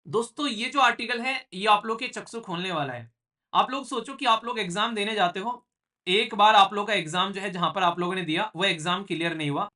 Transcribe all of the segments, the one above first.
दोस्तों ये जो आर्टिकल है ये आप लोग के चक्षु खोलने वाला है। आप लोग सोचो कि आप लोग एग्जाम देने जाते हो। एक बार आप लोग का एग्जाम जो है जहां पर आप लोगों ने दिया वो एग्जाम क्लियर नहीं हुआ,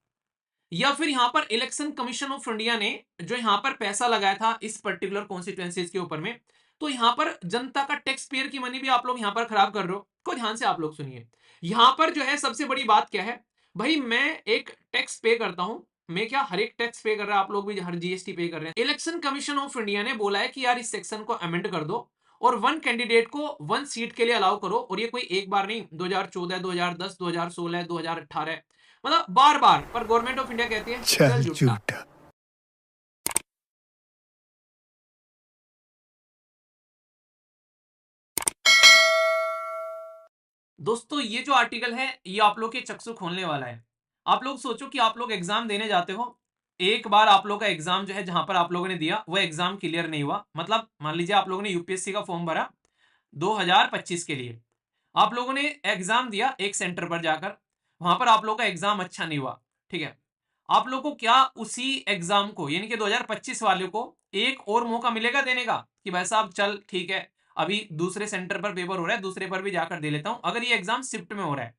या फिर यहां पर इलेक्शन कमीशन ऑफ इंडिया ने जो यहां पर पैसा लगाया था इस पर्टिकुलर कॉन्स्टिट्यूएंसीज के ऊपर में, तो यहां पर जनता का टैक्स पेयर की मनी भी आप लोग यहां पर खराब कर रहे हो। को ध्यान से आप लोग सुनिए। यहां पर जो है सबसे बड़ी बात क्या है, भाई मैं एक टैक्स पे करता हूं। मैं क्या, हर एक टैक्स पे कर रहा है, आप लोग भी हर जीएसटी पे कर रहे हैं। इलेक्शन कमीशन ऑफ इंडिया ने बोला है कि यार इस सेक्शन को अमेंड कर दो और वन कैंडिडेट को वन सीट के लिए अलाउ करो। और ये कोई एक बार नहीं, 2014, 2010, 2016, 2018, मतलब बार बार। पर गवर्नमेंट ऑफ इंडिया कहती है चल चल झूठा। झूठा। दोस्तों ये जो आर्टिकल है ये आप लोग के चक्षु खोलने वाला है। आप लोग सोचो कि आप लोग एग्जाम देने जाते हो। एक बार आप लोग का एग्जाम जो है जहां पर आप लोगों ने दिया वो एग्जाम क्लियर नहीं हुआ, मतलब मान लीजिए आप लोगों ने यूपीएससी का फॉर्म भरा 2025 के लिए। आप लोगों ने एग्जाम दिया एक सेंटर पर जाकर, वहां पर आप लोगों का एग्जाम अच्छा नहीं हुआ। ठीक है, आप लोगों को क्या उसी एग्जाम को यानी कि 2025 वाले को एक और मौका मिलेगा देने का कि भाई साहब चल ठीक है, अभी दूसरे सेंटर पर पेपर हो रहा है, दूसरे पर भी जाकर दे लेता हूं। अगर ये एग्जाम शिफ्ट में हो रहा है,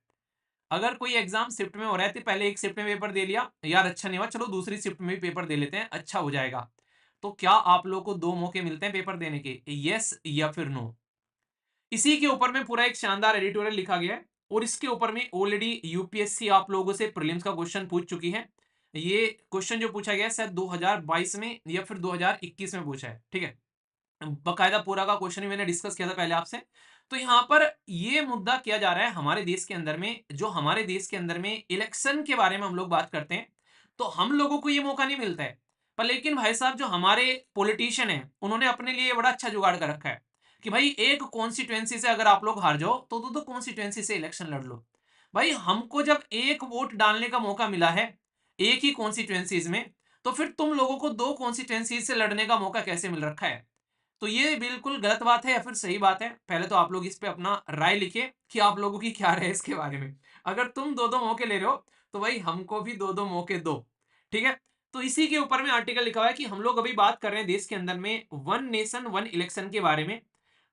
अगर कोई एग्जाम शिफ्ट में हो रहा है तो पहले एक शिफ्ट में पेपर दे लिया, यार अच्छा नहीं हुआ, चलो दूसरी शिफ्ट में भी पेपर दे लेते हैं, अच्छा हो जाएगा। तो क्या आप लोग को दो मौके मिलते हैं पेपर देने के, यस या फिर नो? इसी के ऊपर में पूरा एक शानदार एडिटोरियल लिखा गया है और इसके ऊपर में ऑलरेडी यूपीएससी आप लोगों से प्रीलिम्स का क्वेश्चन पूछ चुकी है। ये क्वेश्चन जो पूछा गया है शायद 2022 में या फिर 2021 में पूछा है। ठीक है, बकायदा पूरा का क्वेश्चन भी मैंने डिस्कस किया था पहले आपसे। तो यहाँ पर ये मुद्दा किया जा रहा है हमारे देश के अंदर में, जो हमारे देश के अंदर में इलेक्शन के बारे में हम लोग बात करते हैं, तो हम लोगों को ये मौका नहीं मिलता है। पर लेकिन भाई साहब जो हमारे पॉलिटिशियन है उन्होंने अपने लिए बड़ा अच्छा जुगाड़ कर रखा है कि भाई एक कॉन्स्टिट्यूएंसी से अगर आप लोग हार जाओ तो दो कॉन्स्टिट्यूएंसी से इलेक्शन लड़ लो। भाई हमको जब एक वोट डालने का मौका मिला है एक ही कॉन्स्टिट्यूएंसीज में, तो फिर तुम लोगों को दो कॉन्स्टिट्यूएंसीज से लड़ने का मौका कैसे मिल रखा है? तो ये बिल्कुल गलत बात है या फिर सही बात है? पहले तो आप लोग इस पे अपना राय लिखिए कि आप लोगों की क्या राय है इसके बारे में। अगर तुम दो दो मौके ले रहे हो तो भाई हमको भी दो दो मौके दो। ठीक है, तो इसी के ऊपर में आर्टिकल लिखा हुआ है कि हम लोग अभी बात कर रहे हैं देश के अंदर में वन नेशन वन इलेक्शन के बारे में।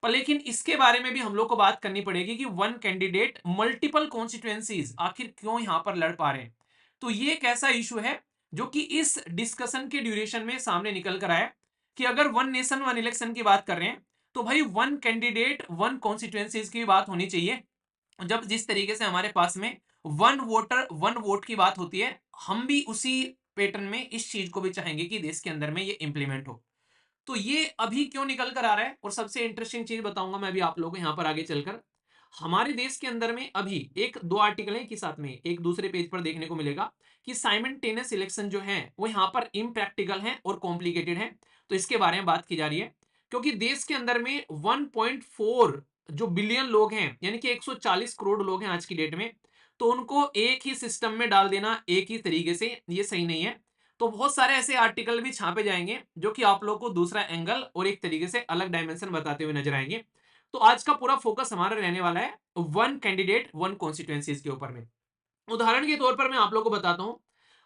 पर लेकिन इसके बारे में भी हम लोग को बात करनी पड़ेगी कि वन कैंडिडेट मल्टीपल कॉन्स्टिट्यूएंसीज आखिर क्यों यहां पर लड़ पा रहे हैं। तो ये एक ऐसा इशू है जो कि इस डिस्कशन के ड्यूरेशन में सामने निकल कर आया कि अगर वन नेशन वन इलेक्शन की बात कर रहे हैं तो भाई वन कैंडिडेट वन कॉन्स्टिट्यूएंसीज की बात होनी चाहिए। जब जिस तरीके से हमारे पास में वन वोटर वन वोट की बात होती है, हम भी उसी पैटर्न में इस चीज को भी चाहेंगे कि देश के अंदर में ये इंप्लीमेंट हो। तो ये अभी क्यों निकल कर आ रहा है, और सबसे इंटरेस्टिंग चीज बताऊंगा मैं अभी आप लोगों को यहाँ पर आगे चलकर। हमारे देश के अंदर में अभी एक दो आर्टिकल है कि साथ में एक दूसरे पेज पर देखने को मिलेगा कि साइमल्टेनियस इलेक्शन जो है वो यहाँ पर इम्प्रैक्टिकल है और कॉम्प्लिकेटेड है। तो इसके बारे में बात की जा रही है क्योंकि देश के अंदर में 1.4 जो बिलियन लोग हैं यानी कि 140 करोड़ लोग हैं आज की डेट में, तो उनको एक ही सिस्टम में डाल देना एक ही तरीके से ये सही नहीं है। तो बहुत सारे ऐसे आर्टिकल भी छापे जाएंगे जो कि आप लोग को दूसरा एंगल और एक तरीके से अलग डायमेंशन बताते हुए नजर आएंगे। तो आज का पूरा फोकस हमारा रहने वाला है वन कैंडिडेट वन कॉन्स्टिट्यूएंसीज के ऊपर में। उदाहरण के तौर पर मैं आप लोगों को बताता हूं,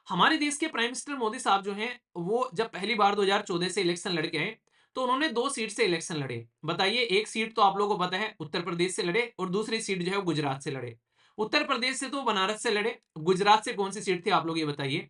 हमारे देश के प्राइम मिनिस्टर मोदी साहब जो हैं वो जब पहली बार 2014 से इलेक्शन लड़के आए तो उन्होंने दो सीट से इलेक्शन लड़े। बताइए, एक सीट तो आप लोगों को पता है उत्तर प्रदेश से लड़े और दूसरी सीट जो है वो गुजरात से लड़े। उत्तर प्रदेश से तो बनारस से लड़े, गुजरात से कौन सी सीट थी आप लोग ये बताइए।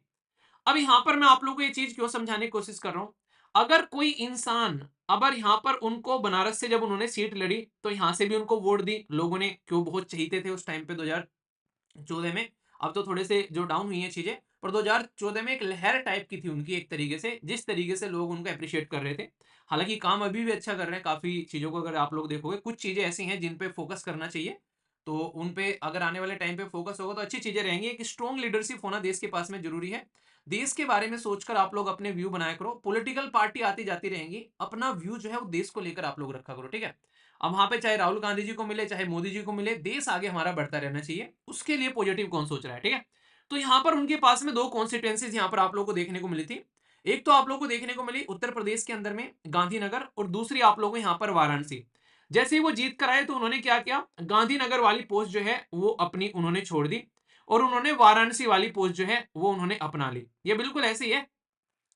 अब यहां पर मैं आप लोगों को ये चीज क्यों समझाने की कोशिश कर रहा हूं, अगर कोई इंसान, अगर यहां पर उनको बनारस से जब उन्होंने सीट लड़ी तो यहां से भी उनको वोट दी लोगों ने, क्यों बहुत चाहते थे उस टाइम पे 2014 में। अब तो थोड़े से जो डाउन हुई हैं चीजें, पर 2014 में एक लहर टाइप की थी उनकी, एक तरीके से जिस तरीके से लोग उनको अप्रिशिएट कर रहे थे। हालांकि काम अभी भी अच्छा कर रहे हैं काफी चीजों को, अगर आप लोग देखोगे कुछ चीजें ऐसी हैं जिन पे फोकस करना चाहिए, तो उन पे अगर आने वाले टाइम पे फोकस होगा तो अच्छी चीजें रहेंगी। एक स्ट्रॉन्ग लीडरशिप होना देश के पास में जरूरी है। देश के बारे में सोचकर आप लोग अपने व्यू बनाया करो। पॉलिटिकल पार्टी आती जाती रहेंगी, अपना व्यू जो है वो देश को लेकर आप लोग रखा करो। ठीक है, अब वहां पे चाहे राहुल गांधी जी को मिले चाहे मोदी जी को मिले, देश आगे हमारा बढ़ता रहना चाहिए, उसके लिए पॉजिटिव कौन सोच रहा है। ठीक है, तो यहां पर उनके पास में दो कॉन्स्टिट्यूएंसीज यहां पर आप लोग को देखने को मिली थी। एक तो आप लोग को देखने को मिली उत्तर प्रदेश के अंदर में गांधीनगर, और दूसरी आप लोगों को यहां पर वाराणसी। जैसे ही वो जीत कर आए तो उन्होंने क्या किया, गांधीनगर वाली पोस्ट जो है वो अपनी उन्होंने छोड़ दी और उन्होंने वाराणसी वाली पोस्ट जो है वो उन्होंने अपना ली। ये बिल्कुल ऐसे ही है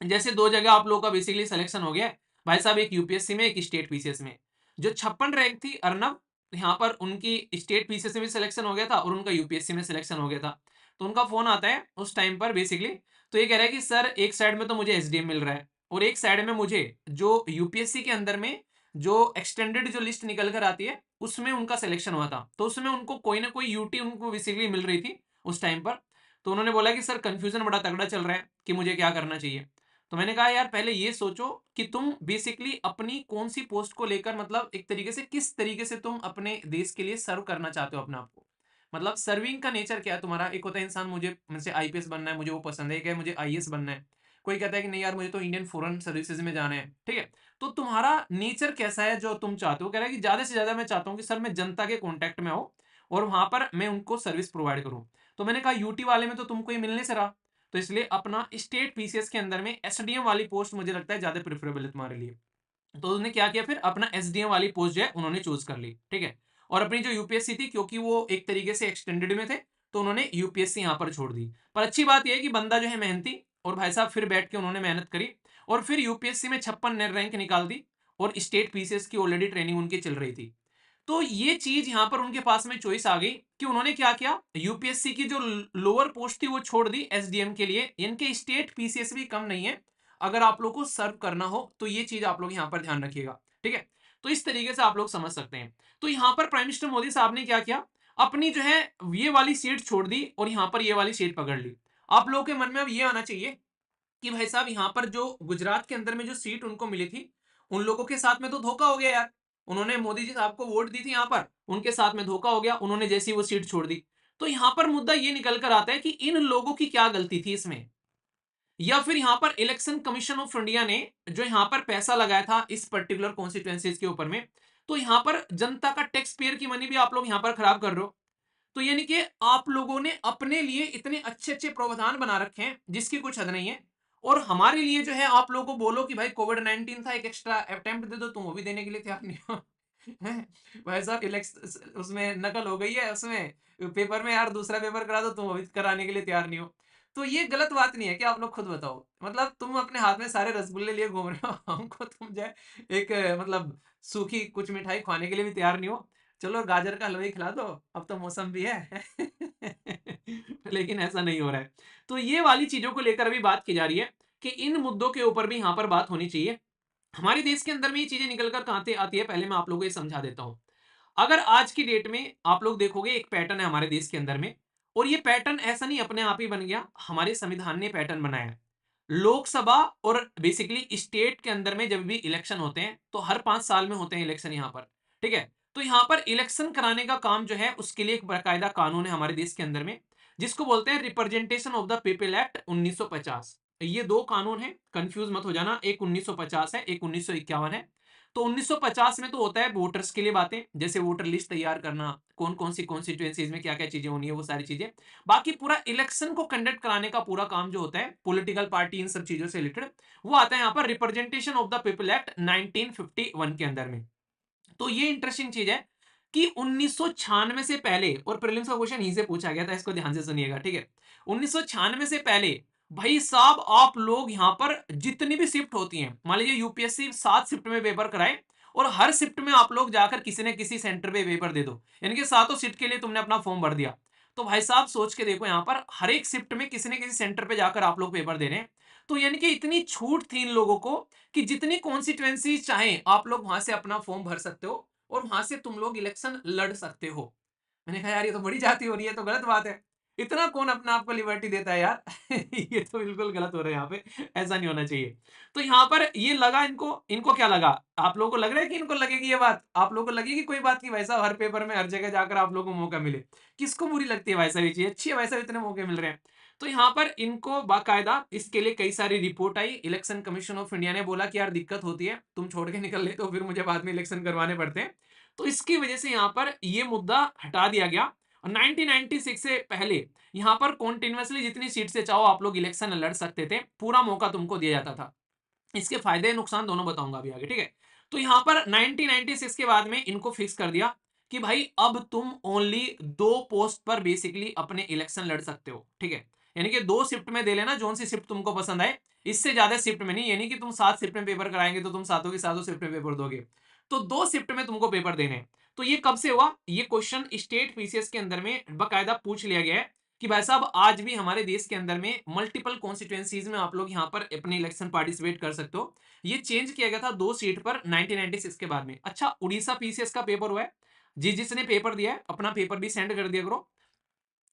जैसे दो जगह आप लोगों का बेसिकली सिलेक्शन हो गया है, भाई साहब एक यूपीएससी में, एक स्टेट पीसीएस में। जो 56 रैंक थी अर्नब, यहाँ पर उनकी स्टेट पीसीएस में भी सिलेक्शन हो गया था और उनका यूपीएससी में सिलेक्शन हो गया था। तो उनका फोन आता है उस टाइम पर बेसिकली, तो ये कह रहा है कि सर एक साइड में तो मुझे एसडीएम मिल रहा है और एक साइड में मुझे जो यूपीएससी के अंदर में जो एक्सटेंडेड जो लिस्ट निकल कर आती है उसमें उनका सिलेक्शन हुआ था, तो उसमें उनको कोई ना कोई यूटी उनको बेसिकली मिल रही थी उस टाइम पर। तो उन्होंने बोला कि सर कंफ्यूजन बड़ा तगड़ा चल रहा है कि मुझे क्या करना चाहिए। तो मैंने कहा यार पहले ये सोचो कि तुम बेसिकली अपनी कौन सी पोस्ट को लेकर, मतलब एक तरीके से किस तरीके से तुम अपने देश के लिए सर्व करना चाहते हो अपने आप को, मतलब सर्विंग का नेचर क्या है तुम्हारा। एक होता है इंसान मुझे मुझसे आईपीएस बनना है, मुझे वो पसंद है, क्या मुझे आईएएस बनना है। कोई कहता है कि नहीं यार मुझे तो इंडियन फॉरेन सर्विसेज में जाना है, ठीक है। तो तुम्हारा नेचर कैसा है जो तुम चाहते हो। कह रहा है कि ज्यादा से ज्यादा मैं चाहता हूँ कि सर मैं जनता के कॉन्टेक्ट में आऊँ और वहां पर मैं उनको सर्विस प्रोवाइड करूँ। तो मैंने कहा यूटी वाले में तो तुमको ये मिलने से रहा, तो इसलिए अपना स्टेट पीसीएस के अंदर में एसडीएम वाली पोस्ट मुझे लगता है ज्यादा प्रेफरेबल है तुम्हारे लिए। तो उन्होंने क्या किया, फिर अपना एसडीएम वाली पोस्ट जो है उन्होंने चूज कर ली, ठीक है। और अपनी जो यूपीएससी थी, क्योंकि वो एक तरीके से एक्सटेंडेड में थे, तो उन्होंने यूपीएससी यहां पर छोड़ दी। पर अच्छी बात यह है कि बंदा जो है मेहनती, और भाई साहब फिर बैठ के उन्होंने मेहनत करी और फिर यूपीएससी में 56 रैंक निकाल दी और स्टेट पीसीएस की ऑलरेडी ट्रेनिंग उनकी चल रही थी। तो ये चीज यहां पर उनके पास में चॉइस आ गई कि उन्होंने क्या किया, यूपीएससी की जो लोअर पोस्ट थी वो छोड़ दी एसडीएम के लिए। इनके स्टेट पीसीएस भी कम नहीं है, अगर आप लोग को सर्व करना हो तो ये चीज आप लोग यहां पर ध्यान रखिएगा, ठीक है। तो इस तरीके से आप लोग समझ सकते हैं। तो यहां पर प्राइम मिनिस्टर मोदी साहब ने क्या किया, अपनी जो है ये वाली सीट छोड़ दी और यहां पर ये वाली सीट पकड़ ली। आप लोगों के मन में अब ये आना चाहिए कि भाई साहब यहां पर जो गुजरात के अंदर में जो सीट उनको मिली थी, उन लोगों के साथ में तो धोखा हो गया यार। उन्होंने मोदी जी साहब को वोट दी थी यहां पर, उनके साथ में धोखा हो गया, उन्होंने जैसी वो सीट छोड़ दी। तो यहां पर मुद्दा ये निकल कर आता है कि इन लोगों की क्या गलती थी इसमें, या फिर यहां पर इलेक्शन कमीशन ऑफ इंडिया ने जो यहां पर पैसा लगाया था इस पर्टिकुलर कॉन्स्टिट्यूएंसीज के ऊपर में, तो यहां पर जनता का टैक्स पेयर की मनी भी आप लोग यहां पर खराब कर रहे हो। तो यानी कि आप लोगों ने अपने लिए इतने अच्छे अच्छे प्रावधान बना रखे हैं जिसकी कुछ हद नहीं है, और हमारे लिए जो है आप लोगों को बोलो कि भाई कोविड-19 था, एक एक्स्ट्रा अटेम्प्ट दे दो, तुम वो भी देने के लिए तैयार नहीं हो। भाई साहब इलेक्शन उसमें नकल हो गई है, उसमें पेपर में यार दूसरा पेपर करा दो, तुम वो भी कराने के लिए तैयार नहीं हो। तो ये गलत बात नहीं है कि आप लोग खुद बताओ, मतलब तुम अपने हाथ में सारे रसगुल्ले लिए घूम रहे हो, हमको तुम जो है एक मतलब सूखी कुछ मिठाई खाने के लिए भी तैयार नहीं हो। चलो गाजर का हलवा ही खिला दो, अब तो मौसम भी है। लेकिन ऐसा नहीं हो रहा है। तो ये वाली चीजों को लेकर अभी बात की जा रही है कि इन मुद्दों के ऊपर भी यहां पर बात होनी चाहिए। हमारे देश के अंदर में ये चीजें निकल कर कहां आती है, पहले मैं आप लोगों को ये समझा देता हूं। अगर आज की डेट में आप लोग देखोगे एक पैटर्न है हमारे देश के अंदर में, और ये पैटर्न ऐसा नहीं अपने आप ही बन गया, हमारे संविधान ने पैटर्न बनाया है। लोकसभा और बेसिकली स्टेट के अंदर में जब भी इलेक्शन होते हैं तो हर 5 साल में होते हैं इलेक्शन यहां पर, ठीक है। तो यहां पर इलेक्शन कराने का काम जो है उसके लिए एक बाकायदा कानून है हमारे देश के अंदर में, जिसको बोलते हैं representation of the people act 1950। ये दो कानून है, कंफ्यूज मत हो जाना, एक 1950 है, एक 1951 है। तो 1950 में तो होता है वोटर्स के लिए बातें, जैसे वोटर लिस्ट तैयार करना, कौन कौन सी कॉन्स्टिट्यूएंसीज में क्या क्या चीजें होनी है, वो सारी चीजें। बाकी पूरा इलेक्शन को कंडक्ट कराने का पूरा काम जो होता है पॉलिटिकल पार्टी इन सब चीजों से रिलेटेड, वो आता है यहाँ पर representation of the people act 1951 के अंदर में। तो ये इंटरेस्टिंग चीज है कि 1996 से पहले, और प्रीलिम्स का क्वेश्चन यहीं से पूछा गया था, इसको ध्यान से सुनिएगा, ठीक है। 1996 से पहले भाई साहब आप लोग यहां पर जितनी भी शिफ्ट होती हैं, मान लीजिए यूपीएससी 7 शिफ्ट में पेपर कराए और हर शिफ्ट में आप लोग जाकर किसी न किसी सेंटर पे पेपर दे दो, यानी कि सातों शिफ्ट के लिए तुमने अपना फॉर्म भर दिया। तो भाई साहब सोच के देखो, यहां पर हर एक शिफ्ट में किसी न किसी सेंटर पे जाकर आप लोग पेपर दे रहे हैं। तो यानी कि इतनी छूट थी इन लोगों को कि जितनी कॉन्स्टिट्यूएंसी चाहे आप लोग वहां से अपना फॉर्म भर सकते हो और वहां से तुम लोग इलेक्शन लड़ सकते हो। मैंने कहा यार ये तो बड़ी जाती हो रही है, तो गलत बात है। इतना कौन अपना आपको लिबर्टी देता है यार। ये तो बिल्कुल गलत हो रहा है यहाँ पे, ऐसा नहीं होना चाहिए। तो यहाँ पर ये लगा इनको, इनको क्या लगा, आप लोगों को लग रहा है कि इनको लगेगी ये बात, आप लोगों को लगेगी कोई बात की भाई साहब हर पेपर में हर जगह जाकर आप लोगों को मौका मिले। किसको बुरी लगती है भाई साहब ये चीज, अच्छी है भाई साहब इतने मौके मिल रहे हैं। तो यहाँ पर इनको बाकायदा इसके लिए कई सारी report I, election commission of India ने बोला कि यार दिक्कत होती है, तुम छोड़ के निकल ले तो फिर मुझे बाद में इलेक्शन करवाने पड़ते हैं। तो इसकी वजह से यहाँ पर ये मुद्दा हटा दिया गया। और 1996 से पहले यहाँ पर कॉन्टिन्यूसली जितनी सीट से चाहो आप लोग इलेक्शन लड़ सकते थे, पूरा मौका तुमको दिया जाता था। इसके फायदे नुकसान दोनों बताऊंगा अभी आगे, ठीक है। तो यहाँ पर 1996 के बाद में इनको फिक्स कर दिया कि भाई अब तुम ओनली 2 पोस्ट पर बेसिकली अपने इलेक्शन लड़ सकते हो, ठीक है। यानी कि 2 शिफ्ट में दे लेना, जोन सी शिफ्ट तुमको पसंद आए, इससे ज्यादा शिफ्ट में नहीं। यानी कि तुम 7 शिफ्ट में पेपर कराएंगे तो तुम सातों की सातों शिफ्ट में पेपर दोगे, तो 2 शिफ्ट में तुमको पेपर देने। तो ये कब से हुआ, ये क्वेश्चन स्टेट पीसीएस के अंदर में बकायदा पूछ लिया गया है कि भाई साहब आज भी हमारे देश के अंदर में मल्टीपल कॉन्स्टिट्यूएंसीज में आप लोग यहाँ पर अपने इलेक्शन पार्टिसिपेट कर सकते हो। ये चेंज किया गया था 2 सीट पर 1996 के बाद में। अच्छा, उड़ीसा पीसीएस का पेपर हुआ है, जिसने पेपर दिया है अपना पेपर भी सेंड कर दिया करो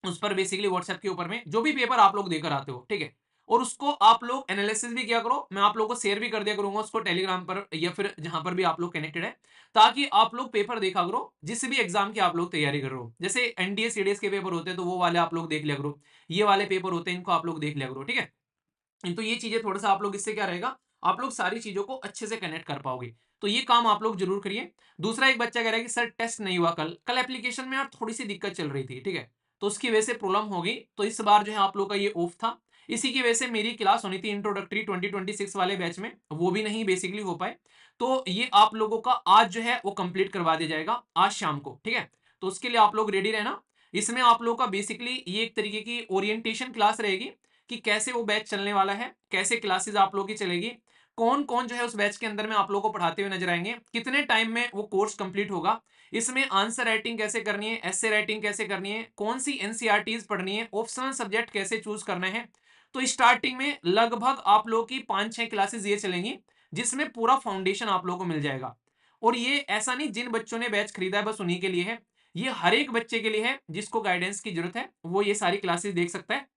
उस पर, बेसिकली व्हाट्सएप के ऊपर में जो भी पेपर आप लोग देकर आते हो, ठीक है, और उसको आप लोग एनालिसिस भी किया करो। मैं आप लोगों को शेयर भी कर दिया करूंगा उसको टेलीग्राम पर या फिर जहां पर भी आप लोग कनेक्टेड है, ताकि आप लोग पेपर देखा करो जिस भी एग्जाम की आप लोग तैयारी कर रहे हो। जैसे एनडीए सीडीएस के पेपर होते हैं तो वो वाले आप लोग देख लिया करो, ये वाले पेपर होते हैं इनको आप लोग देख लिया करो, ठीक है। तो ये चीजें थोड़ा सा आप लोग, इससे क्या रहेगा, आप लोग सारी चीजों को अच्छे से कनेक्ट कर पाओगे। तो ये काम आप लोग जरूर करिए। दूसरा, एक बच्चा कह रहा है कि सर टेस्ट नहीं हुआ, कल एप्लीकेशन में यार थोड़ी सी दिक्कत चल रही थी, ठीक है, तो उसकी वजह से प्रॉब्लम हो गई, तो इस बार जो है आप लोग का ये ऑफ था। इसी की वजह से मेरी क्लास होनी थी इंट्रोडक्टरी 2026 वाले बैच में, वो भी नहीं बेसिकली हो पाए। तो ये आप लोगों का आज जो है वो कंप्लीट करवा दिया जाएगा आज शाम को, ठीक है। तो उसके लिए आप लोग रेडी रहना। इसमें आप लोगों का बेसिकली ये एक तरीके की ओरिएंटेशन क्लास रहेगी कि कैसे वो बैच चलने वाला है, कैसे क्लासेस आप लोगों की चलेगी, कौन कौन जो है उस बैच के अंदर में आप लोगों को पढ़ाते हुए नजर आएंगे, कितने टाइम में वो कोर्स कंप्लीट होगा, इसमें आंसर राइटिंग कैसे करनी है, एसे राइटिंग कैसे करनी है, कौन सी एनसीईआरटीज पढ़नी है, ऑप्शनल सब्जेक्ट कैसे चूज करना है। तो स्टार्टिंग में लगभग आप लोगों की 5-6 क्लासेस ये चलेंगी, जिसमें पूरा फाउंडेशन आप लोगों को मिल जाएगा। और ये ऐसा नहीं जिन बच्चों ने बैच खरीदा है बस उन्हीं के लिए है, ये हर एक बच्चे के लिए है जिसको गाइडेंस की जरूरत है, वो ये सारी क्लासेस देख सकता है।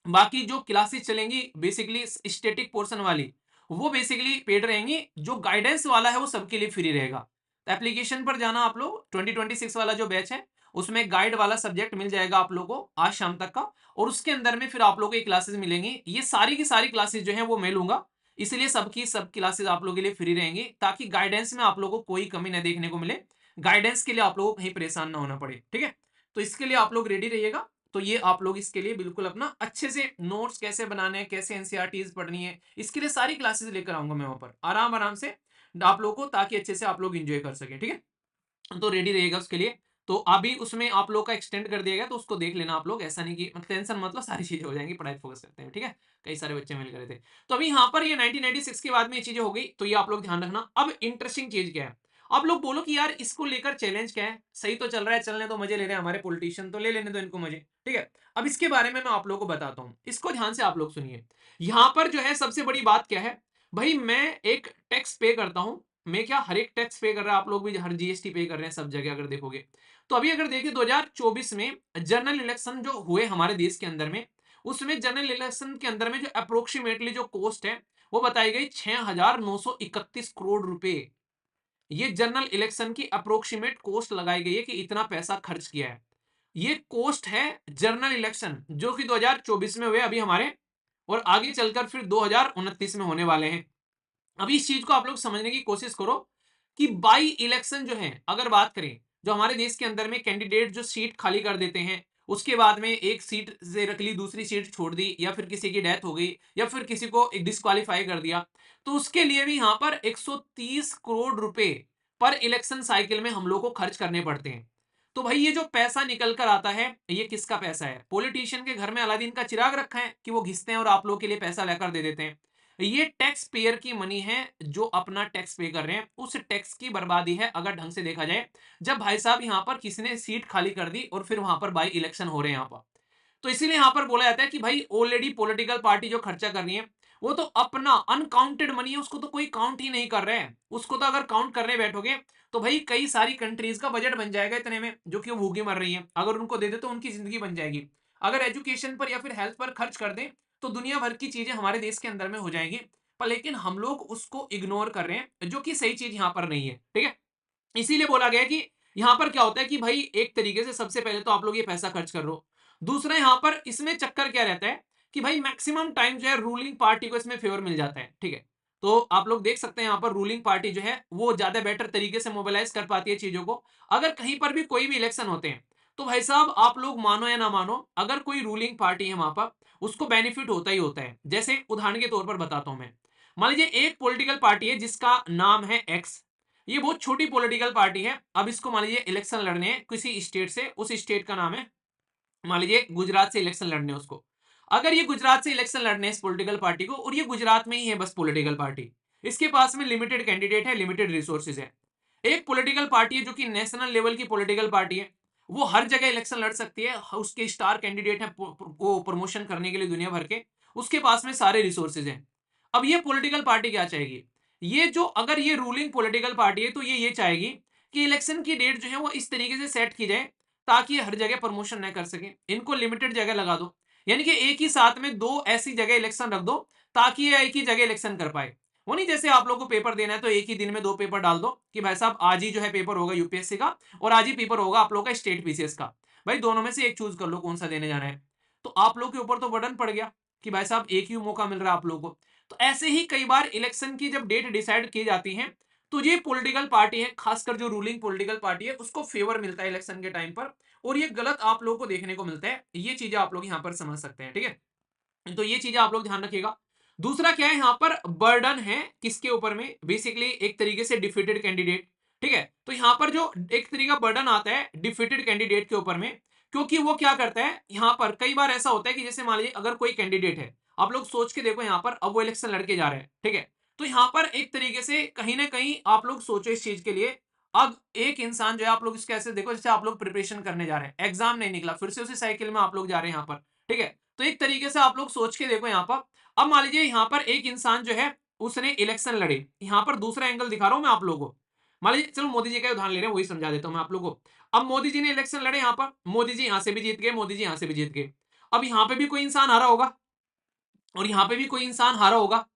बाकी जो क्लासेस चलेंगी बेसिकली स्टैटिक पोर्शन वाली, वो बेसिकली पेड रहेंगी, जो गाइडेंस वाला है वो सबके लिए फ्री रहेगा। तो एप्लीकेशन पर जाना आप लोग, 2026 वाला जो बैच है उसमें गाइड वाला सब्जेक्ट मिल जाएगा आप लोगों को आज शाम तक का, और उसके अंदर में फिर आप लोगों को क्लासेस मिलेंगी। ये सारी की सारी क्लासेस जो है वो मैं लूंगा, इसलिए सबकी सब क्लासेस आप लोगों के लिए फ्री रहेंगी, ताकि गाइडेंस में आप लोगों को कोई कमी न देखने को मिले, गाइडेंस के लिए आप लोगों को कहीं परेशान ना होना पड़े, ठीक है। तो इसके लिए आप लोग रेडी रहिएगा। तो ये आप लोग इसके लिए बिल्कुल अपना अच्छे से नोट्स कैसे बनाने हैं, कैसे एनसीईआरटीज पढ़नी है, इसके लिए सारी क्लासेस लेकर आऊंगा मैं वहां पर आराम आराम से आप लोगों को, ताकि अच्छे से आप लोग एंजॉय कर सके, ठीक है। तो रेडी रहेगा उसके लिए। तो अभी उसमें आप लोग का एक्सटेंड कर दिया गया, तो उसको देख लेना आप लोग, ऐसा नहीं कि मतलब टेंशन, मतलब सारी चीजें हो जाएंगी, पढ़ाई फोकस करते हैं, ठीक है। कई सारे बच्चे मिल गए थे। तो अभी यहाँ पर ये 1996 के बाद में ये चीजें हो गई, तो ये आप लोग ध्यान रखना। अब इंटरेस्टिंग चीज क्या है, आप लोग बोलो कि यार इसको लेकर चैलेंज क्या है, सही तो चल रहा है, चलने तो मजे ले रहे हैं हमारे पॉलिटिशियन, तो ले लेने दो इनको मजे, ठीक है। अब इसके बारे में मैं आप लोगों को बताता हूं, इसको ध्यान से आप लोग सुनिए। यहां पर जो है सबसे बड़ी बात क्या है, भाई मैं एक टैक्स पे करता हूं, मैं क्या हर एक टैक्स पे कर रहा है, आप लोग भी हर जीएसटी पे कर रहे हैं सब जगह अगर देखोगे। तो अभी अगर देखिए 2024 में जनरल इलेक्शन जो हुए हमारे देश के अंदर में, उसमें जनरल इलेक्शन के अंदर में जो अप्रोक्सीमेटली जो कॉस्ट है वो बताई गई 6,931 करोड़ रुपए। ये जनरल इलेक्शन की अप्रोक्सीमेट कॉस्ट लगाई गई है कि इतना पैसा खर्च किया है। ये कॉस्ट है जनरल इलेक्शन जो कि 2024 में हुए अभी हमारे, और आगे चलकर फिर 2029 में होने वाले हैं। अभी इस चीज को आप लोग समझने की कोशिश करो कि बाई इलेक्शन जो है अगर बात करें, जो हमारे देश के अंदर में कैंडिडेट जो सीट खाली कर देते हैं, उसके बाद में एक सीट से रख ली दूसरी सीट छोड़ दी, या फिर किसी की डेथ हो गई, या फिर किसी को एक डिस्क्वालीफाई कर दिया, तो उसके लिए भी यहां पर 130 करोड़ रुपए पर इलेक्शन साइकिल में हम लोग को खर्च करने पड़ते हैं। तो भाई ये जो पैसा निकल कर आता है ये किसका पैसा है, पॉलिटिशियन के घर में अलादीन का चिराग रखा है कि वो घिसते हैं और आप लोग के लिए पैसा लेकर दे देते हैं। ये टैक्स पेयर की मनी है, जो अपना टैक्स पे कर रहे हैं, उस टैक्स की बर्बादी है अगर ढंग से देखा जाए। जब भाई साहब यहाँ पर किसी ने सीट खाली कर दी और फिर वहां पर बाई इलेक्शन हो रहे हैं यहाँ पर, तो इसीलिए यहां पर बोला जाता है कि भाई ऑलरेडी पॉलिटिकल पार्टी जो खर्चा कर रही है वो तो अपना अनकाउंटेड मनी है, उसको तो कोई काउंट ही नहीं कर रहे हैं। उसको तो अगर काउंट करने बैठोगे तो भाई कई सारी कंट्रीज का बजट बन जाएगा इतने में, जो कि वो भूखी मर रही है, अगर उनको दे दे तो उनकी जिंदगी बन जाएगी। अगर एजुकेशन पर या फिर हेल्थ पर खर्च कर दें तो दुनिया भर की चीजें हमारे देश के अंदर में हो जाएंगी। पर लेकिन हम लोग उसको इग्नोर कर रहे हैं, जो कि सही चीज यहाँ पर नहीं है, ठीक है। इसीलिए बोला गया कि यहां पर क्या होता है कि भाई एक तरीके से सबसे पहले तो आप लोग ये पैसा खर्च कर लो। दूसरा यहां पर इसमें चक्कर क्या रहता है कि भाई मैक्सिमम टाइम जो है रूलिंग पार्टी को इसमें फेवर मिल जाता है, ठीक है। तो आप लोग देख सकते हैं यहां पर रूलिंग पार्टी जो है वो ज्यादा बेटर तरीके से मोबिलाइज कर पाती है चीजों को। अगर कहीं पर भी कोई भी इलेक्शन होते हैं तो भाई साहब आप लोग मानो या ना मानो, अगर कोई रूलिंग पार्टी है वहां पर उसको बेनिफिट होता ही होता है। जैसे उदाहरण के तौर पर बताता हूं मैं, मान लीजिए एक पॉलिटिकल पार्टी है जिसका नाम है एक्स, ये बहुत छोटी पॉलिटिकल पार्टी है। अब इसको मान लीजिए इलेक्शन लड़ने हैं किसी स्टेट से, उस स्टेट का नाम है मान लीजिए गुजरात से इलेक्शन लड़ने उसको। अगर ये गुजरात से इलेक्शन लड़ने इस पॉलिटिकल पार्टी को, और ये गुजरात में ही है बस पॉलिटिकल पार्टी, इसके पास में लिमिटेड कैंडिडेट है, लिमिटेड रिसोर्सेज है। एक पॉलिटिकल पार्टी है जो कि नेशनल लेवल की पॉलिटिकल पार्टी है, वो हर जगह इलेक्शन लड़ सकती है, उसके स्टार कैंडिडेट है वो प्रमोशन करने के लिए दुनिया भर के, उसके पास में सारे रिसोर्सेज हैं। अब ये पॉलिटिकल पार्टी क्या चाहेगी, ये जो अगर ये रूलिंग पॉलिटिकल पार्टी है तो ये चाहेगी कि इलेक्शन की डेट जो है वो इस तरीके से सेट की जाए ताकि हर जगह प्रमोशन न कर सके, इनको लिमिटेड जगह लगा दो, यानी कि एक ही साथ में दो ऐसी जगह इलेक्शन रख दो ताकि ये एक ही जगह इलेक्शन कर पाए। वो नहीं जैसे आप लोगों को पेपर देना है तो एक ही दिन में दो पेपर डाल दो कि भाई साहब आज ही जो है पेपर होगा यूपीएससी का और आज ही पेपर होगा आप लोगों का स्टेट पीसीएस का, भाई दोनों में से एक चूज कर लो कौन सा देने जाना है। तो आप लोग के ऊपर तो बर्डन पड़ गया कि भाई साहब एक ही मौका मिल रहा है आप लोगों को। तो ऐसे ही कई बार इलेक्शन की जब डेट डिसाइड की जाती है तो ये पॉलिटिकल पार्टी है, खासकर जो रूलिंग पॉलिटिकल पार्टी है उसको फेवर मिलता है इलेक्शन के टाइम पर, और ये गलत आप लोगों को देखने को मिलता है। ये चीजें आप लोग यहाँ पर समझ सकते हैं, ठीक है। तो ये चीजें आप लोग ध्यान रखिएगा। दूसरा क्या है यहाँ पर बर्डन है किसके ऊपर में, बेसिकली एक तरीके से डिफीटेड कैंडिडेट, ठीक है। तो यहाँ पर जो एक तरीका बर्डन आता है डिफीटेड कैंडिडेट के ऊपर में, क्योंकि वो क्या करता है यहाँ पर कई बार ऐसा होता है कि जैसे मान लीजिए अगर कोई कैंडिडेट है, आप लोग सोच के देखो यहाँ पर अब वो इलेक्शन लड़के जा रहे हैं, ठीक है। तो यहाँ पर एक तरीके से कहीं ना कहीं आप लोग सोचो इस चीज के लिए, अब एक इंसान जो है आप लोग इसके ऐसे देखो जैसे आप लोग प्रिपरेशन करने जा रहे हैं, एग्जाम नहीं निकला, फिर से उसी साइकिल में आप लोग जा रहे हैं यहाँ पर, ठीक है। तो एक तरीके से आप लोग सोच के देखो यहाँ पर, अब मान लीजिए यहाँ पर एक इंसान जो है उसने इलेक्शन लड़े, यहाँ पर दूसरा एंगल दिखा रहा हूं मैं आप लोगों को। मान लीजिए चलो मोदी जी का उदाहरण ले रहे हैं, वही समझा देता हूं मैं आप लोगों को। अब मोदी जी ने इलेक्शन लड़े, यहाँ पर मोदी जी यहाँ से भी जीत गए, मोदी जी यहाँ से भी जीत गए। अब यहाँ पे भी कोई इंसान हारा होगा और यहाँ पे भी कोई इंसान हारा होगा।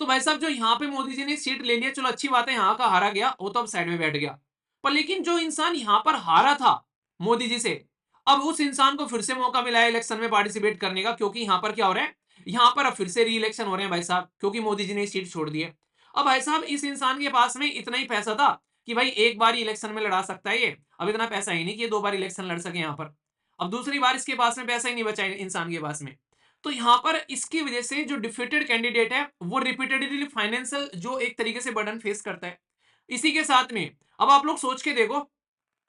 तो भाई साहब जो यहाँ पे मोदी जी ने सीट ले लिया, चलो अच्छी बात है, यहाँ का हारा गया वो तो अब साइड में बैठ गया। पर लेकिन जो इंसान यहाँ पर हारा था मोदी जी से, अब उस इंसान को फिर से मौका मिला है इलेक्शन में पार्टिसिपेट करने का, क्योंकि यहाँ पर क्या हो रहा है, यहाँ पर अब फिर से री इलेक्शन हो रहे हैं भाई साहब, क्योंकि मोदी जी ने सीट छोड़ दी है। अब भाई साहब इस इंसान के पास में इतना ही पैसा था कि भाई एक बार इलेक्शन में लड़ा सकता है ये, अब इतना पैसा ही नहीं कि ये दो बार इलेक्शन लड़ सके यहाँ पर। अब दूसरी बार इसके पास में पैसा ही नहीं बचा इंसान के पास में। तो यहाँ पर इसकी वजह से जो डिफीटेड कैंडिडेट है वो रिपीटेडली फाइनेंशियल जो एक तरीके से बर्डन फेस करता है। इसी के साथ में अब आप लोग सोच के देखो,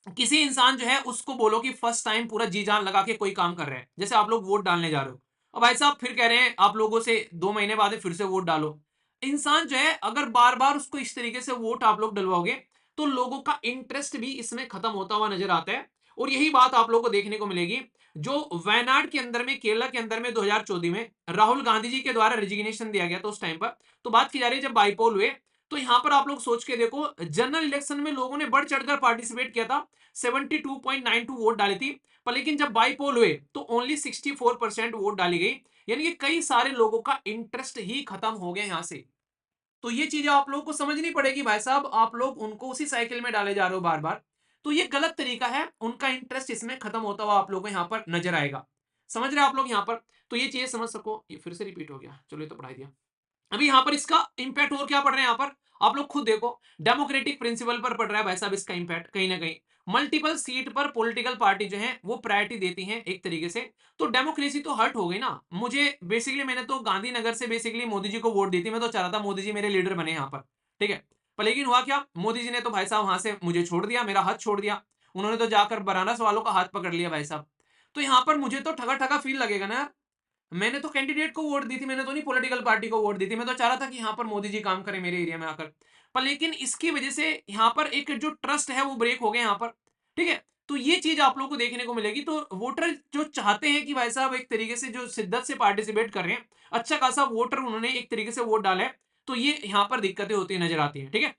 किसी इंसान जो है उसको बोलो कि फर्स्ट टाइम पूरा जी जान लगा के कोई काम कर रहे हैं, जैसे आप लोग वोट डालने जा रहे हो, अब भाई साहब फिर कह रहे हैं आप लोगों से 2 महीने बाद फिर से वोट डालो। इंसान जो है अगर बार बार उसको इस तरीके से वोट आप लोग डलवाओगे तो लोगों का इंटरेस्ट भी इसमें खत्म होता हुआ नजर आता है। और यही बात आप लोगों को देखने को मिलेगी जो वायनाड के अंदर में, केरला के अंदर में 2014 में राहुल गांधी जी के द्वारा रेजिग्नेशन दिया गया था उस टाइम पर। तो बात की जा रही है जब बाईपोल हुए, तो यहां पर आप लोग सोच के देखो जनरल इलेक्शन में लोगों ने बढ़ चढ़कर पार्टिसिपेट किया था, 72.92 वोट डाली थी। पर लेकिन जब बाई पोल हुए तो ओनली 64% वोट डाली गई, यानी कि कई सारे लोगों का इंटरेस्ट ही खत्म हो गया यहां से। तो ये चीजें आप लोगों को समझनी पड़ेगी भाई साहब, आप लोग उनको उसी साइकिल में डाले जा रहे हो बार बार, तो ये गलत तरीका है, उनका इंटरेस्ट इसमें खत्म होता हुआ आप लोगों को यहाँ पर नजर आएगा। समझ रहे हैं आप लोग यहाँ पर, तो ये चीजें समझ सको। ये फिर से रिपीट हो गया, चलो ये तो पढ़ाई दिया। अभी यहां पर इसका इंपैक्ट और क्या पड़ रहा है, यहां पर आप लोग खुद देखो, डेमोक्रेटिक प्रिंसिपल पर पड़ रहा है भाई साहब इसका इंपैक्ट कहीं ना कहीं। मल्टीपल सीट पर पॉलिटिकल पार्टी जो है वो प्रायोरिटी देती है एक तरीके से, तो डेमोक्रेसी तो हर्ट हो गई ना। मुझे बेसिकली मैंने तो गांधीनगर से बेसिकली मोदी जी को वोट दी थी, मैं तो चाह रहा था मोदी जी मेरे लीडर बने यहाँ पर, ठीक है। पर लेकिन हुआ क्या, मोदी जी ने तो भाई साहब वहां से मुझे छोड़ दिया, मेरा हाथ छोड़ दिया, उन्होंने तो जाकर बनारस वालों का हाथ पकड़ लिया भाई साहब। तो यहाँ पर मुझे तो ठगा ठगा फील लगेगा ना यार, मैंने तो कैंडिडेट को वोट दी थी, मैंने तो नहीं पॉलिटिकल पार्टी को वोट दी थी, मैं तो चाह रहा था कि यहाँ पर मोदी जी काम करें मेरे एरिया में आकर। पर लेकिन इसकी वजह से यहाँ पर एक जो ट्रस्ट है वो ब्रेक हो गया यहाँ पर, ठीक है। तो ये चीज आप लोगों को देखने को मिलेगी। तो वोटर जो चाहते हैं कि भाई साहब एक तरीके से जो शिद्दत से पार्टिसिपेट कर रहे हैं, अच्छा खासा वोटर उन्होंने एक तरीके से वोट डाला है, तो ये यहाँ पर दिक्कतें होती नजर आती है, ठीक है।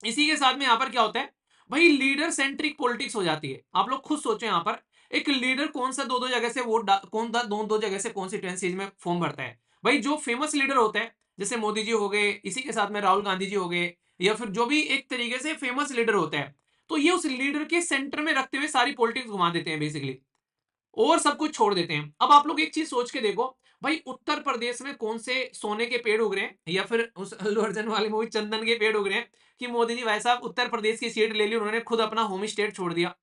इसी के साथ में यहाँ पर क्या होता है, भाई लीडर सेंट्रिक पॉलिटिक्स हो जाती है। आप लोग खुद सोचो यहाँ पर एक लीडर कौन सा दो दो जगह से कौन सा दो दो जगह से कॉन्स्टिट्यूएंसीज में फॉर्म भरता है। भाई जो फेमस लीडर होते हैं जैसे मोदी जी हो गए, इसी के साथ में राहुल गांधी जी हो गए, या फिर जो भी एक तरीके से फेमस लीडर होते हैं, तो ये उस लीडर के सेंटर में रखते हुए सारी पॉलिटिक्स घुमा देते हैं बेसिकली, और सब कुछ छोड़ देते हैं। अब आप लोग एक चीज सोच के देखो, भाई उत्तर प्रदेश में कौन से सोने के पेड़ उग रहे हैं, या फिर उस अल्लू अर्जुन वाली मूवी चंदन के पेड़ उग रहे हैं कि मोदी जी भाई साहब उत्तर प्रदेश की सीट ले ली, उन्होंने खुद अपना होम स्टेट छोड़ दिया।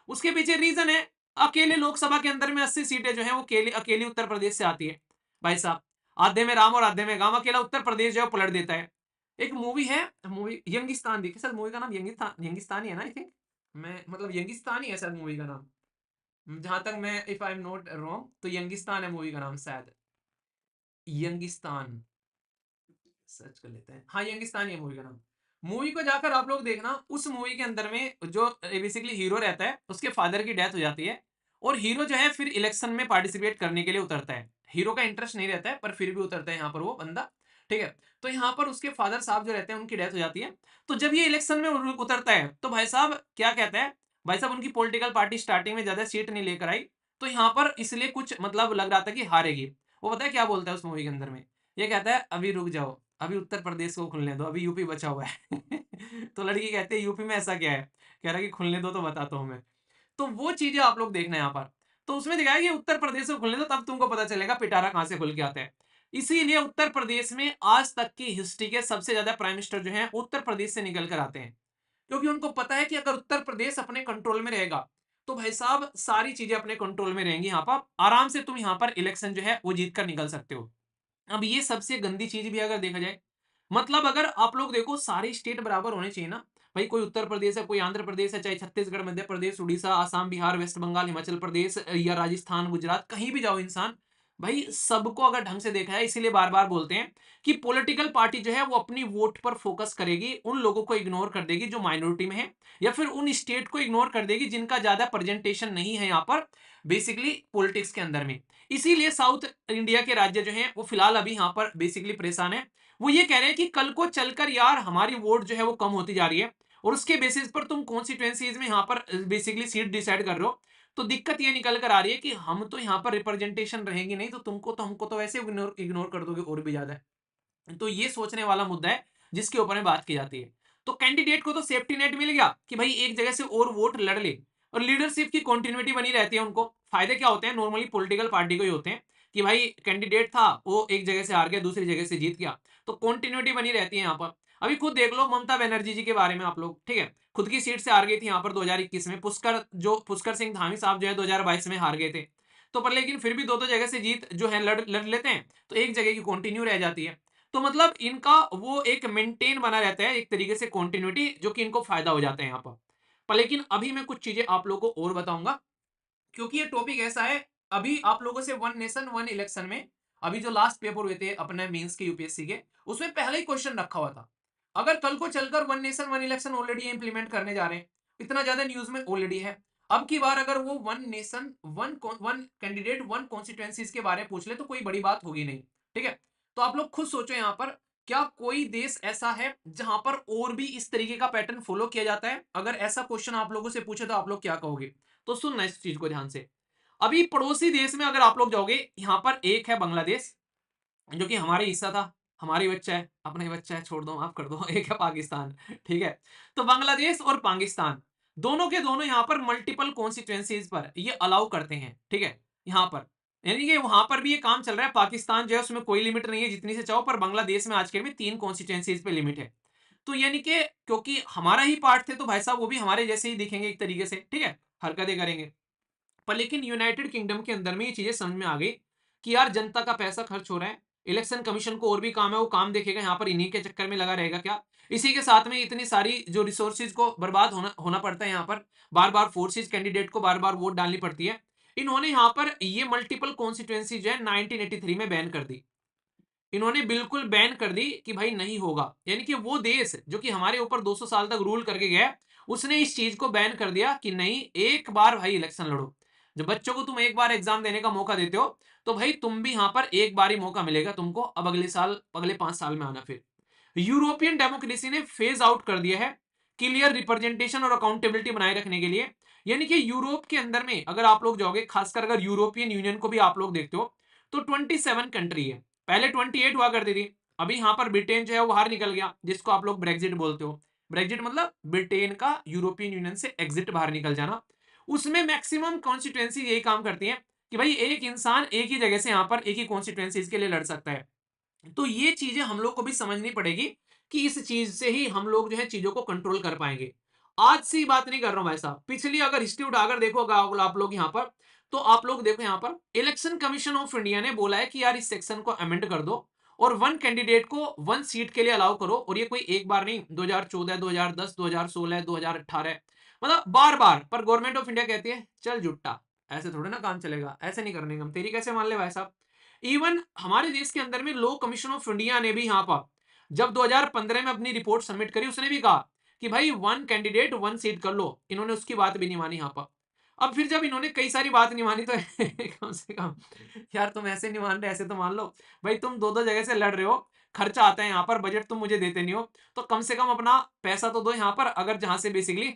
उसके पीछे रीजन है, अकेले लोकसभा के अंदर में 80 सीटें जो है वो अकेली अकेली उत्तर प्रदेश से आती है भाई साहब। आधे में राम और आधे में गांव, अकेला उत्तर प्रदेश जो है पलट देता है। एक मूवी है, मूवी यंगिस्तान देखी सर, मूवी का नाम यंगिस्तान, यंगिस्तान ही है ना आई थिंक, मैं मतलब यंगिस्तान ही है सर मूवी का नाम, जहां तक मैं if I am not wrong तो यंगिस्तान है मूवी का नाम शायद। यंगिस्तान, सर्च कर लेते हैं। हाँ, यंगिस्तान ये मूवी का नाम। मूवी को जाकर आप लोग देखना। उस मूवी के अंदर में जो बेसिकली हीरो रहता है, उसके फादर की डेथ हो जाती है और हीरो जो है फिर इलेक्शन में पार्टिसिपेट करने के लिए उतरता है। हीरो का इंटरेस्ट नहीं रहता है पर फिर भी उतरता है यहाँ पर वो बंदा, ठीक है। तो यहाँ पर उसके फादर साहब जो रहते हैं उनकी डेथ हो जाती है। तो जब ये इलेक्शन में उतरता है तो भाई साहब क्या कहता है, भाई साहब उनकी पॉलिटिकल पार्टी स्टार्टिंग में ज्यादा सीट नहीं लेकर आई, तो यहाँ पर इसलिए कुछ मतलब लग रहा था कि हारेगी। वो पता है क्या बोलता है उस मूवी के अंदर में, ये कहता है अभी रुक जाओ, अभी उत्तर प्रदेश को खुलने दो, अभी यूपी बचा हुआ है। तो लड़की कहती है यूपी में ऐसा क्या है, कह रहा है कि खुलने दो तो बताता हूँ मैं। तो वो चीजें आप लोग देखना यहाँ पर। तो उसमें दिखाया कि उत्तर प्रदेश को खुलने दो तब तुमको पता चलेगा पिटारा कहां से खुल के आता है। इसीलिए उत्तर प्रदेश में आज तक की हिस्ट्री के सबसे ज्यादा प्राइम मिनिस्टर जो है उत्तर प्रदेश से निकल कर आते हैं, क्योंकि उनको पता है कि अगर उत्तर प्रदेश अपने कंट्रोल में रहेगा तो भाई साहब सारी चीजें अपने कंट्रोल में रहेंगी, यहाँ पर आराम से तुम यहाँ पर इलेक्शन जो है वो जीत कर निकल सकते हो। अब ये सबसे गंदी चीज भी अगर देखा जाए, मतलब अगर आप लोग देखो सारे स्टेट बराबर होने चाहिए ना भाई, कोई उत्तर प्रदेश है, कोई आंध्र प्रदेश है, चाहे छत्तीसगढ़, मध्य प्रदेश, उड़ीसा, आसाम, बिहार, वेस्ट बंगाल, हिमाचल प्रदेश या राजस्थान, गुजरात, कहीं भी जाओ इंसान, भाई सबको अगर ढंग से देखा है। इसीलिए बार बार बोलते हैं कि पॉलिटिकल पार्टी जो है वो अपनी वोट पर फोकस करेगी, उन लोगों को इग्नोर कर देगी जो माइनॉरिटी में है, या फिर उन स्टेट को इग्नोर कर देगी जिनका ज्यादा प्रेजेंटेशन नहीं है यहाँ पर बेसिकली पॉलिटिक्स के अंदर में। इसीलिए साउथ इंडिया के राज्य जो हैं वो फिलहाल अभी यहाँ पर बेसिकली परेशान है। वो ये कह रहे हैं कि कल को चलकर यार हमारी वोट जो है वो कम होती जा रही है और उसके बेसिस पर तुम कॉन्स्टिट्यूएंसीज में यहाँ पर बेसिकली सीट डिसाइड कर रहे हो। तो दिक्कत ये निकल कर आ रही है कि हम तो यहाँ पर रिप्रेजेंटेशन रहेंगी नहीं, तो तुमको तो हमको तो वैसे इग्नोर कर दोगे और भी ज्यादा। तो ये सोचने वाला मुद्दा है जिसके ऊपर में बात की जाती है। तो कैंडिडेट को तो सेफ्टी नेट मिल गया कि भाई एक जगह से और वोट लड़ ले, और लीडरशिप की कंटिन्यूटी बनी रहती है। उनको फायदे क्या होते हैं, नॉर्मली पॉलिटिकल पार्टी को ही होते हैं कि भाई कैंडिडेट था वो एक जगह से हार गया, दूसरी जगह से जीत गया, तो कंटिन्यूटी बनी रहती है यहाँ पर। अभी खुद देख लो ममता बनर्जी जी के बारे में आप लोग, ठीक है, खुद की सीट से हार गई थी यहाँ पर 2021 में। पुष्कर सिंह धामी साहब जो है 2022 में हार गए थे। तो पर लेकिन फिर भी दो जगह से जीत जो है लड़ लेते हैं, तो एक जगह की कंटिन्यू रह जाती है। तो मतलब इनका वो एक मेंटेन बना रहता है एक तरीके से कंटिन्यूटी, जो कि इनको फायदा हो जाता है यहाँ पर लेकिन अभी मैं कुछ चीजें आप लोगों को और बताऊंगा, क्योंकि ये टॉपिक ऐसा है। अभी आप लोगों से वन नेशन वन इलेक्शन में अभी जो लास्ट पेपर हुए थे अपने मेंस के यूपीएससी के, उसमें पहले ही क्वेश्चन रखा हुआ था। अगर कल को चलकर one nation one election already implement करने जा रहे हैं, इतना ज्यादा न्यूज में ऑलरेडी है, अब की बार अगर वो one nation one candidate one constituencies के बारे में पूछ ले तो कोई बड़ी बात होगी नहीं, ठीक है। तो आप लोग खुद सोचो यहाँ पर, क्या कोई देश ऐसा है जहां पर और भी इस तरीके का पैटर्न फॉलो किया जाता है? अगर ऐसा क्वेश्चन आप लोगों से पूछे तो आप लोग क्या कहोगे? तो सुनना इस चीज को ध्यान से। अभी पड़ोसी देश में अगर आप लोग जाओगे, यहां पर एक है बांग्लादेश जो कि हमारे हिस्सा था, हमारी बच्चा है, अपना ही बच्चा है, छोड़ दो माफ कर दो। एक है पाकिस्तान, ठीक है। तो बांग्लादेश और पाकिस्तान दोनों के दोनों यहां पर मल्टीपल कॉन्स्टिट्यूएंसीज पर ये अलाउ करते हैं, ठीक है। यहां पर यानी कि वहां पर भी ये काम चल रहा है। पाकिस्तान जो है उसमें कोई लिमिट नहीं है जितनी से चाहो, पर बांग्लादेश में आज के में 3 कॉन्स्टिट्यूएंसीज पे लिमिट है। तो यानी कि क्योंकि हमारा ही पार्ट थे तो भाई साहब वो भी हमारे जैसे ही दिखेंगे एक तरीके से, ठीक है, हरकतें करेंगे। पर लेकिन यूनाइटेड किंगडम के अंदर में ये चीजें समझ में आ गई कि यार जनता का पैसा खर्च हो रहा है, इलेक्शन कमीशन को और भी काम है, वो काम देखेगा, यहाँ पर इन्हीं के चक्कर में लगा रहेगा क्या? इसी के साथ में इतनी सारी जो रिसोर्सेज को बर्बाद होना पड़ता है, यहाँ पर बार बार फोर्सेज कैंडिडेट को बार बार वोट डालनी पड़ती है। इन्होंने यहाँ पर ये मल्टीपल कॉन्स्टिट्यूएंसी जो है 1983 में बैन कर दी। इन्होंने बिल्कुल बैन कर दी कि भाई नहीं होगा, यानी कि वो देश जो कि हमारे ऊपर 200 साल तक रूल करके गया, उसने इस चीज को बैन कर दिया कि नहीं, एक बार भाई इलेक्शन लड़ो। जब बच्चों को तुम एक बार एग्जाम देने का मौका देते हो तो भाई तुम भी यहां पर एक बार ही मौका मिलेगा तुमको, अब अगले साल अगले 5 साल में आना। फिर यूरोपियन डेमोक्रेसी ने फेज आउट कर दिया है क्लियर रिप्रेजेंटेशन और अकाउंटेबिलिटी बनाए रखने के लिए। यानी कि यूरोप के अंदर में अगर आप लोग जाओगे, खासकर अगर यूरोपियन यूनियन को भी आप लोग देखते हो, तो 27 कंट्री है। पहले 28 हुआ करती थी, अभी यहां पर ब्रिटेन जो है वो बाहर निकल गया, जिसको आप लोग ब्रेग्जिट बोलते हो। ब्रेग्जिट मतलब ब्रिटेन का यूरोपियन यूनियन से एग्जिट, बाहर निकल जाना। उसमें मैक्सिमम कॉन्स्टिट्यूएंसी यही काम करती है कि भाई एक इंसान एक ही जगह से यहां पर एक ही कॉन्स्टिट्यूएंसी के लिए लड़ सकता है। तो ये चीजें हम लोग को भी समझनी पड़ेगी कि इस चीज से ही हम लोग जो है चीजों को कंट्रोल कर पाएंगे। आज से ही बात नहीं कर रहा हूं भाई साहब, पिछली अगर हिस्ट्री उठाकर देखो आप लोग यहाँ पर, तो आप लोग देखो यहाँ पर इलेक्शन कमीशन ऑफ इंडिया ने बोला है कि यार इस सेक्शन को अमेंड कर दो और वन कैंडिडेट को वन सीट के लिए अलाउ करो। और ये कोई एक बार नहीं, 2014, 2010, 2016, 2018, मतलब बार बार। पर गवर्नमेंट ऑफ इंडिया कहती है चल जुट्टा, ऐसे थोड़े ना काम चलेगा, ऐसे नहीं करने का हम, तेरी कैसे मान ले भाई साहब। इवन हमारे देश के अंदर में लॉ कमीशन ऑफ इंडिया ने भी यहाँ पर जब 2015 में अपनी रिपोर्ट सबमिट करी, उसने भी कहा कि भाई वन कैंडिडेट वन सीट कर लो। इन्होंने उसकी बात भी नहीं मानी यहाँ पर। अब फिर जब इन्होंने कई सारी बात नहीं मानी तो कम से कम यार तुम ऐसे नहीं मान रहे, ऐसे तो मान लो भाई, तुम दो दो जगह से लड़ रहे हो, खर्चा आता है यहाँ पर, बजट तुम मुझे देते नहीं हो, तो कम से कम अपना पैसा तो दो यहाँ पर। अगर जहां से बेसिकली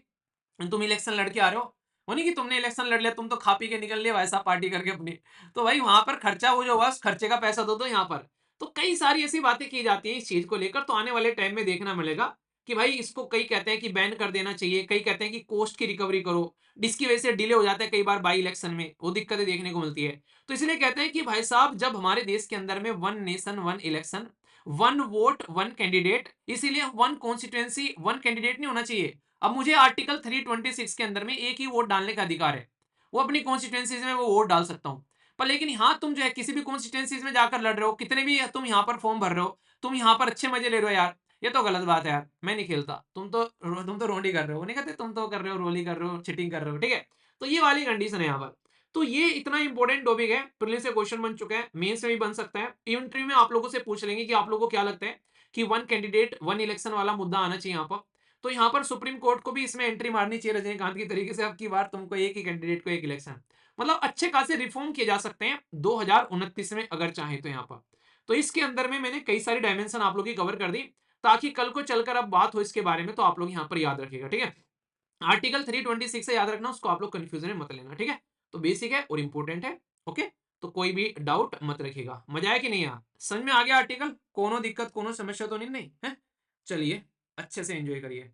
तुम इलेक्शन लड़ के आ रहे हो नहीं कि तुमने इलेक्शन लड़ लिया, तुम तो खा पी के निकल लिया वैसा पार्टी करके अपनी, तो भाई वहां पर खर्चा वो जो हुआ उस खर्चे का पैसा दो यहाँ पर। तो कई सारी ऐसी बातें की जाती हैं इस चीज को लेकर, तो आने वाले टाइम में देखना मिलेगा कि भाई इसको कई कहते हैं कि बैन कर देना चाहिए, कई कहते हैं कि कोस्ट की रिकवरी करो, जिसकी वजह से डिले हो जाता है कई बार बाई इलेक्शन में, वो दिक्कतें देखने को मिलती है। तो इसलिए कहते हैं कि भाई साहब जब हमारे देश के अंदर में one nation one election, one vote one candidate, इसीलिए वन कॉन्स्टिट्यूएंसी वन कैंडिडेट नहीं होना चाहिए। अब मुझे आर्टिकल 326 के अंदर में एक ही वोट डालने का अधिकार है, वो अपनी कॉन्स्टिट्यूएंसीज में वो वोट डाल सकता हूं। पर लेकिन यहाँ तुम जो है किसी भी कॉन्स्टिट्यूएंसीज में जाकर लड़ रहे हो, कितने भी तुम यहाँ पर फॉर्म भर रहे हो, तुम यहाँ पर अच्छे मजे ले रहे हो यार, ये तो गलत बात है यार। मैं नहीं खेलता, तुम तो रोडी कर रहे हो, नहीं कहते तुम तो कर रहे हो, रोली कर रहे हो, चिटिंग कर रहे हो, ठीक है। तो ये वाली कंडीशन है यहाँ पर। तो ये इतना इंपॉर्टेंट टॉपिक है, प्रीलिम्स से क्वेश्चन बन चुका है, मेंस में भी बन सकता है, इंटरव्यू में आप लोगों से पूछ लेंगे कि आप लोगों को क्या लगता है कि वन कैंडिडेट वन इलेक्शन वाला मुद्दा आना चाहिए यहाँ पर। तो यहाँ पर सुप्रीम कोर्ट को भी इसमें एंट्री मारनी चाहिए रजनीकांत की तरीके से, अब की बार तुमको एक ही कैंडिडेट को एक इलेक्शन, मतलब अच्छे खासे रिफॉर्म किए जा सकते हैं 2029 में अगर चाहे तो यहाँ पर। तो इसके अंदर में मैंने कई सारी डायमेंशन आप लोग की कवर कर दी, ताकि कल को चलकर अब बात हो इसके बारे में तो आप लोग यहाँ पर याद रखिएगा, ठीक है। आर्टिकल 326 से याद रखना, उसको आप लोग कंफ्यूजन में मत लेना, ठीक है। तो बेसिक है और इंपॉर्टेंट है, ओके। तो कोई भी डाउट मत रखिएगा। मजा आया कि नहीं आया, समझ में आ गया आर्टिकल, कोनो दिक्कत कोनो समस्या तो नहीं है? चलिए अच्छे से एंजॉय करिए।